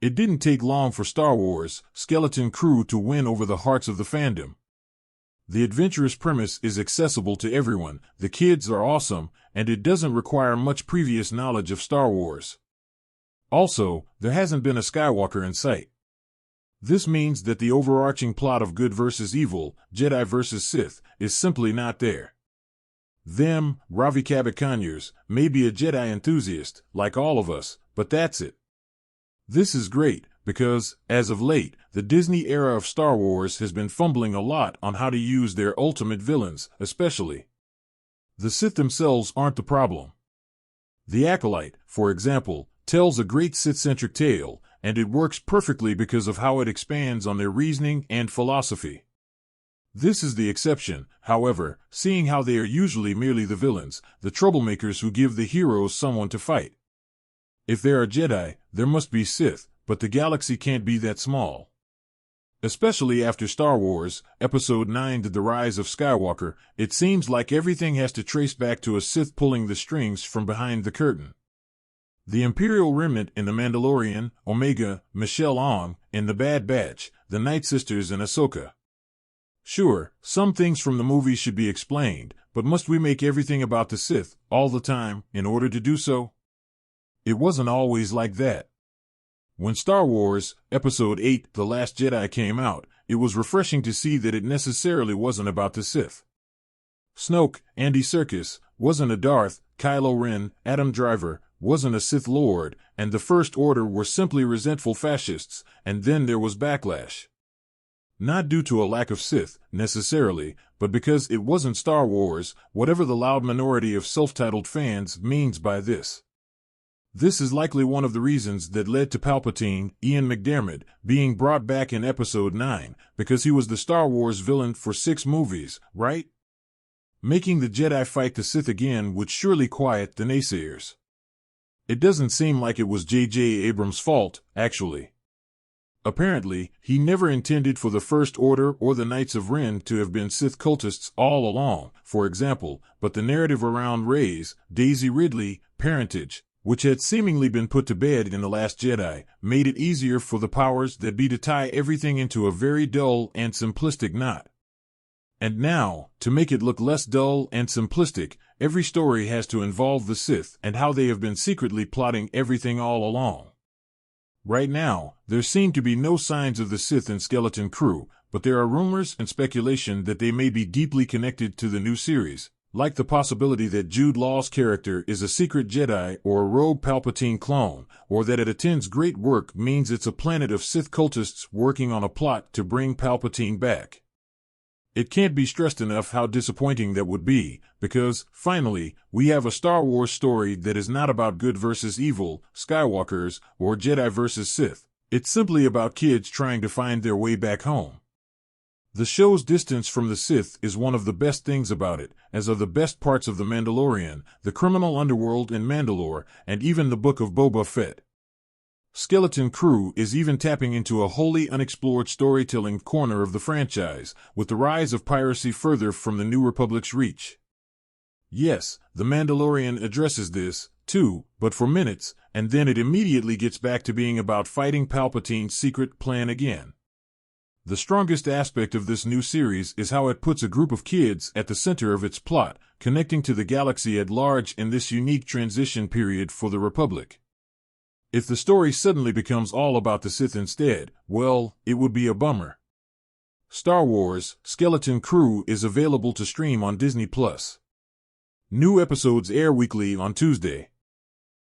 It didn't take long for Star Wars: Skeleton Crew to win over the hearts of the fandom. The adventurous premise is accessible to everyone, the kids are awesome, and it doesn't require much previous knowledge of Star Wars. Also, there hasn't been a Skywalker in sight. This means that the overarching plot of good versus evil, Jedi versus Sith, is simply not there. Them, Ravi Kabakanyers, may be a Jedi enthusiast, like all of us, but that's it. This is great, because, as of late, the Disney era of Star Wars has been fumbling a lot on how to use their ultimate villains, especially. The Sith themselves aren't the problem. The Acolyte, for example, tells a great Sith-centric tale, and it works perfectly because of how it expands on their reasoning and philosophy. This is the exception, however, seeing how they are usually merely the villains, the troublemakers who give the heroes someone to fight. If there are Jedi, there must be Sith, but the galaxy can't be that small. Especially after Star Wars, Episode 9: The Rise of Skywalker, it seems like everything has to trace back to a Sith pulling the strings from behind the curtain. The Imperial Remnant in The Mandalorian, Omega, Michelle Ong, in The Bad Batch, the Night Sisters and Ahsoka. Sure, some things from the movies should be explained, but must we make everything about the Sith, all the time, in order to do so? It wasn't always like that. When Star Wars, Episode 8, The Last Jedi came out, it was refreshing to see that it necessarily wasn't about the Sith. Snoke, Andy Serkis, wasn't a Darth, Kylo Ren, Adam Driver, wasn't a Sith Lord, and the First Order were simply resentful fascists, and then there was backlash. Not due to a lack of Sith, necessarily, but because it wasn't Star Wars, whatever the loud minority of self-titled fans means by this. This is likely one of the reasons that led to Palpatine, Ian McDiarmid, being brought back in Episode 9, because he was the Star Wars villain for 6 movies, right? Making the Jedi fight the Sith again would surely quiet the naysayers. It doesn't seem like it was J.J. Abrams' fault, actually. Apparently, he never intended for the First Order or the Knights of Ren to have been Sith cultists all along, for example, but the narrative around Rey's, Daisy Ridley, parentage, which had seemingly been put to bed in The Last Jedi, made it easier for the powers that be to tie everything into a very dull and simplistic knot. And now, to make it look less dull and simplistic, every story has to involve the Sith and how they have been secretly plotting everything all along. Right now, there seem to be no signs of the Sith in Skeleton Crew, but there are rumors and speculation that they may be deeply connected to the new series, like the possibility that Jude Law's character is a secret Jedi or a rogue Palpatine clone, or that it attends great work means it's a planet of Sith cultists working on a plot to bring Palpatine back. It can't be stressed enough how disappointing that would be, because, finally, we have a Star Wars story that is not about good versus evil, Skywalkers, or Jedi versus Sith. It's simply about kids trying to find their way back home. The show's distance from the Sith is one of the best things about it, as are the best parts of The Mandalorian, the criminal underworld in Mandalore, and even the Book of Boba Fett. Skeleton Crew is even tapping into a wholly unexplored storytelling corner of the franchise, with the rise of piracy further from the New Republic's reach. Yes, The Mandalorian addresses this, too, but for minutes, and then it immediately gets back to being about fighting Palpatine's secret plan again. The strongest aspect of this new series is how it puts a group of kids at the center of its plot, connecting to the galaxy at large in this unique transition period for the Republic. If the story suddenly becomes all about the Sith instead, well, it would be a bummer. Star Wars: Skeleton Crew is available to stream on Disney+. New episodes air weekly on Tuesday.